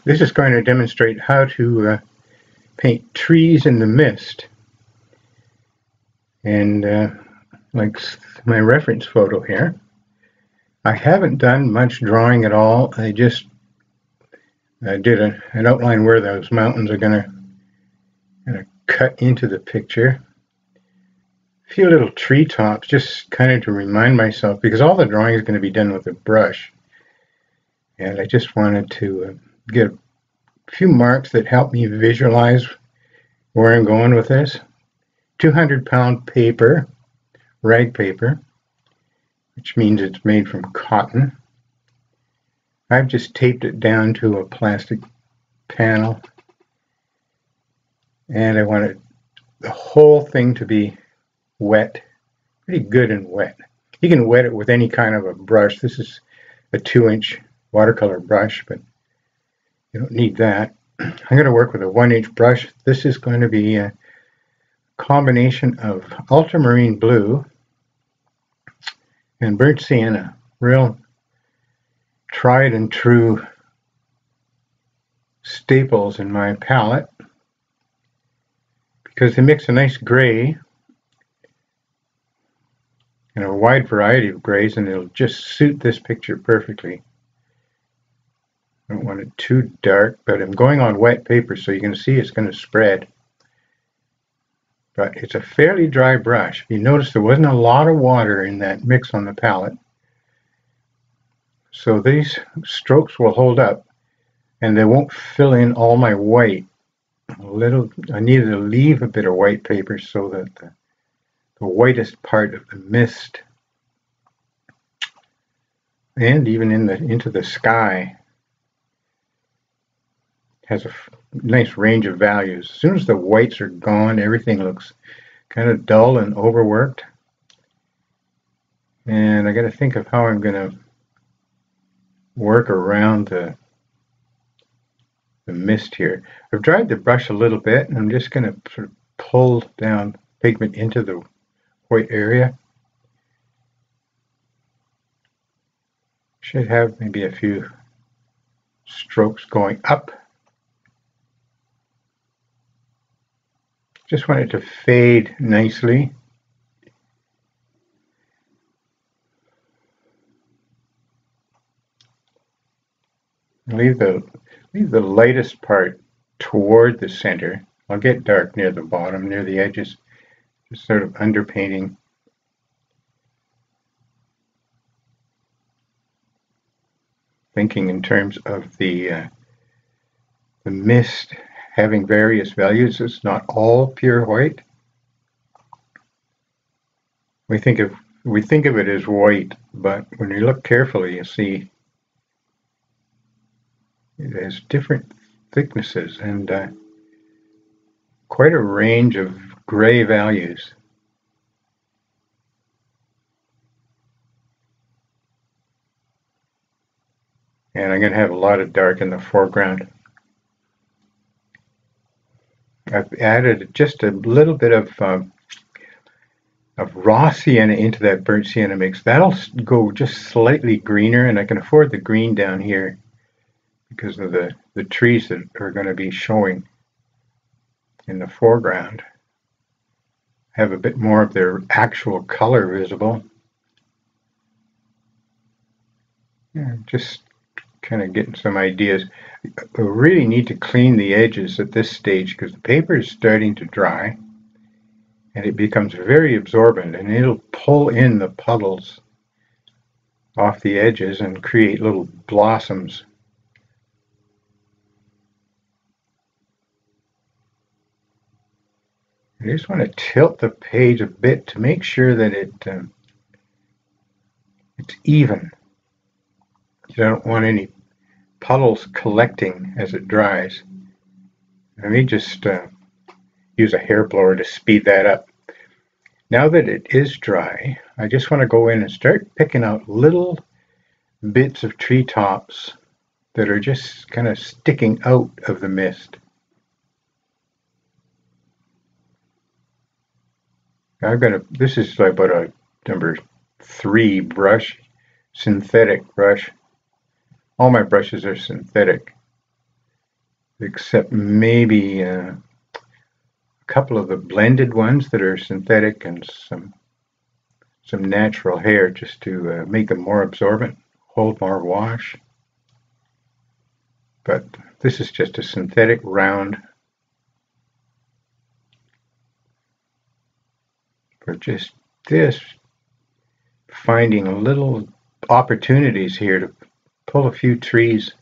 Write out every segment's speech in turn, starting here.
This is going to demonstrate how to paint trees in the mist. And like my reference photo here, I haven't done much drawing at all. I just did an outline where those mountains are going to cut into the picture. A few little treetops, just kind of to remind myself, because all the drawing is going to be done with a brush. And I just wanted to get a few marks that help me visualize where I'm going with this. 200-pound paper, rag paper, which means it's made from cotton. I've just taped it down to a plastic panel, and I wanted the whole thing to be wet, pretty good and wet. You can wet it with any kind of a brush. This is a 2-inch watercolor brush, but you don't need that. I'm going to work with a 1-inch brush. This is going to be a combination of ultramarine blue and burnt sienna, real tried and true staples in my palette, because they mix a nice gray and a wide variety of grays, and it'll just suit this picture perfectly. I don't want it too dark, but I'm going on wet paper, so you can see it's going to spread. But it's a fairly dry brush. You notice there wasn't a lot of water in that mix on the palette. So these strokes will hold up, and they won't fill in all my white. I needed to leave a bit of white paper so that the whitest part of the mist, and even into the sky, has a nice range of values. As soon as the whites are gone, everything looks kind of dull and overworked. And I got to think of how I'm going to work around the mist here. I've dried the brush a little bit, and I'm just going to sort of pull down pigment into the white area. Should have maybe a few strokes going up. Just want it to fade nicely. Leave the lightest part toward the center. I'll get dark near the bottom, near the edges, just sort of underpainting. Thinking in terms of the mist having various values. It's not all pure white. We think of it as white, but when you look carefully, you see it has different thicknesses and quite a range of gray values. And I'm going to have a lot of dark in the foreground. I've added just a little bit of raw sienna into that burnt sienna mix. That'll go just slightly greener, and I can afford the green down here because of the trees that are going to be showing in the foreground. Have a bit more of their actual color visible. Yeah, just kind of getting some ideas. We really need to clean the edges at this stage because the paper is starting to dry and it becomes very absorbent, and it'll pull in the puddles off the edges and create little blossoms. I just want to tilt the page a bit to make sure that it's even. You don't want any puddles collecting as it dries. Let me just use a hair blower to speed that up. Now that it is dry, I just want to go in and start picking out little bits of treetops that are just kind of sticking out of the mist. This is about a number 3 brush, synthetic brush. All my brushes are synthetic. except maybe a couple of the blended ones that are synthetic and some natural hair, just to make them more absorbent, hold more wash. But this is just a synthetic round for just this, finding little opportunities here to pull a few trees,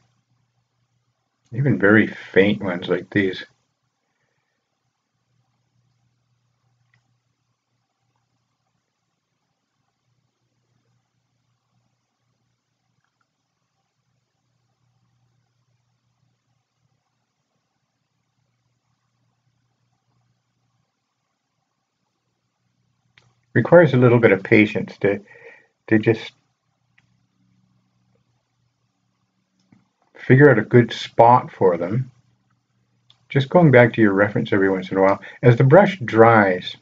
even very faint ones like these. Requires a little bit of patience to just figure out a good spot for them. Just going back to your reference every once in a while. As the brush dries,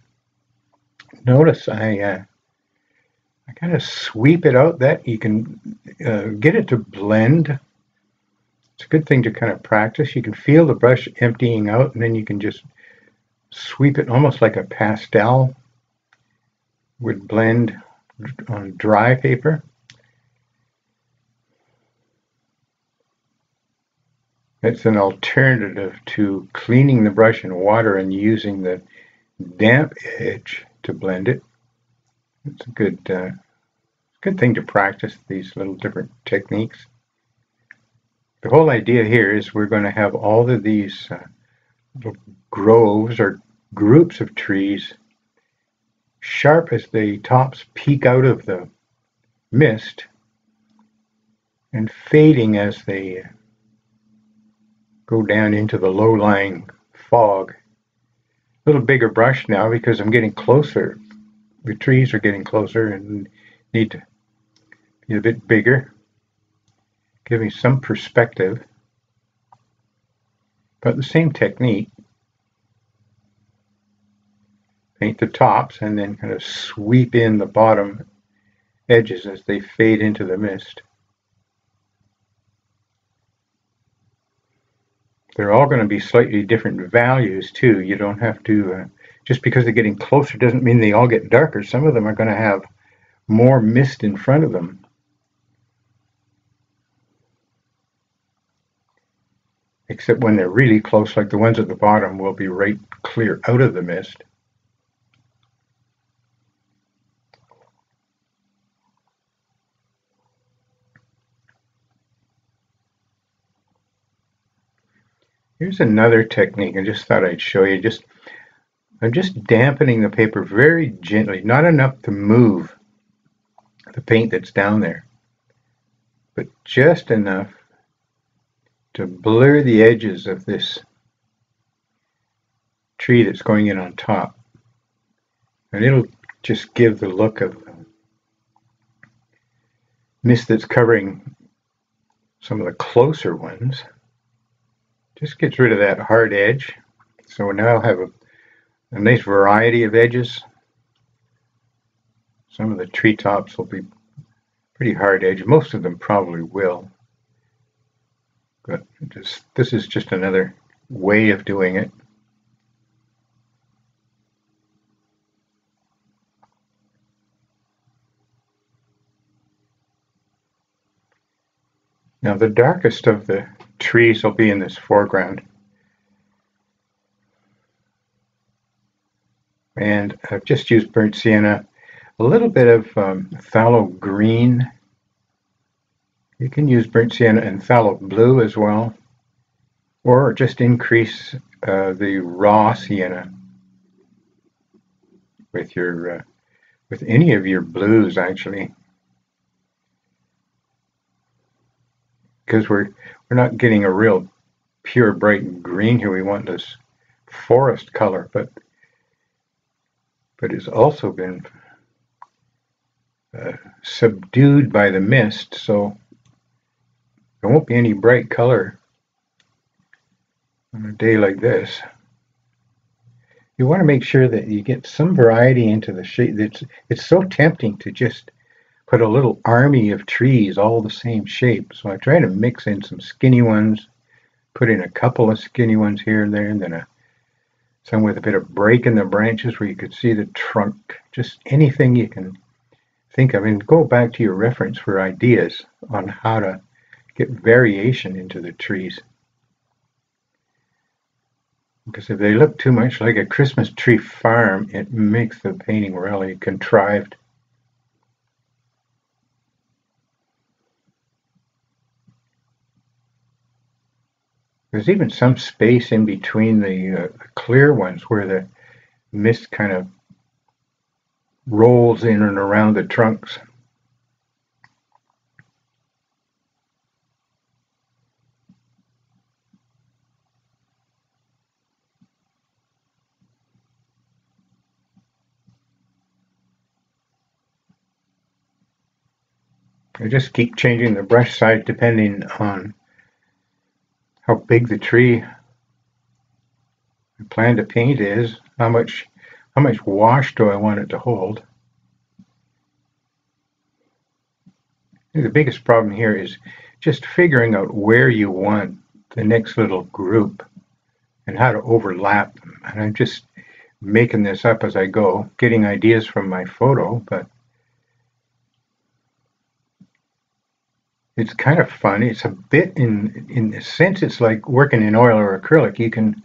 notice I kind of sweep it out, that you can get it to blend. It's a good thing to kind of practice. You can feel the brush emptying out, and then you can just sweep it almost like a pastel would blend on dry paper. It's an alternative to cleaning the brush in water and using the damp edge to blend it. It's a good thing to practice these little different techniques. The whole idea here is we're going to have all of these little groves or groups of trees, sharp as the tops peek out of the mist, and fading as they go down into the low-lying fog. A little bigger brush now because I'm getting closer. The trees are getting closer and need to be a bit bigger, give me some perspective, but the same technique. Paint the tops and then kind of sweep in the bottom edges as they fade into the mist. They're all going to be slightly different values too. You don't have to, just because they're getting closer doesn't mean they all get darker. Some of them are going to have more mist in front of them. Except when they're really close, like the ones at the bottom will be right clear out of the mist. Here's another technique I just thought I'd show you. I'm just dampening the paper very gently, not enough to move the paint that's down there, but just enough to blur the edges of this tree that's going in on top. And it'll just give the look of mist that's covering some of the closer ones. Just gets rid of that hard edge. So now I'll have a nice variety of edges. Some of the treetops will be pretty hard edge. Most of them probably will. But this is just another way of doing it. Now the darkest of the trees will be in this foreground. And I've just used burnt sienna, a little bit of phthalo green. You can use burnt sienna and phthalo blue as well, or just increase the raw sienna with your with any of your blues actually, because we're not getting a real pure bright green here. We want this forest color, but it's also been subdued by the mist, so there won't be any bright color on a day like this. You want to make sure that you get some variety into the shape. It's so tempting to just put a little army of trees all the same shape, so I try to mix in some skinny ones, put in a couple of skinny ones here and there, and then some with a bit of break in the branches where you could see the trunk. Just anything you can think of, and go back to your reference for ideas on how to get variation into the trees. Because if they look too much like a Christmas tree farm, it makes the painting really contrived. There's even some space in between the clear ones where the mist kind of rolls in and around the trunks. I just keep changing the brush size depending on how big the tree I plan to paint is, how much wash do I want it to hold. The biggest problem here is just figuring out where you want the next little group and how to overlap them. And I'm just making this up as I go, getting ideas from my photo, but it's kind of fun. It's a bit, in a sense, it's like working in oil or acrylic. You can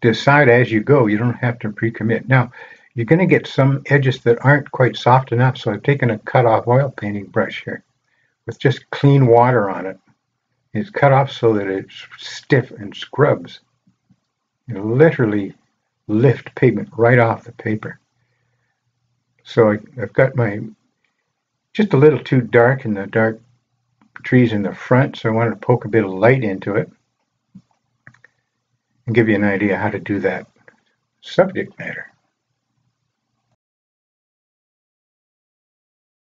decide as you go. You don't have to pre-commit. Now, you're going to get some edges that aren't quite soft enough, so I've taken a cut-off oil painting brush here with just clean water on it. It's cut off so that it's stiff and scrubs. It'll literally lift pigment right off the paper. So I've got my just a little too dark in the dark trees in the front, so I wanted to poke a bit of light into it and give you an idea how to do that subject matter.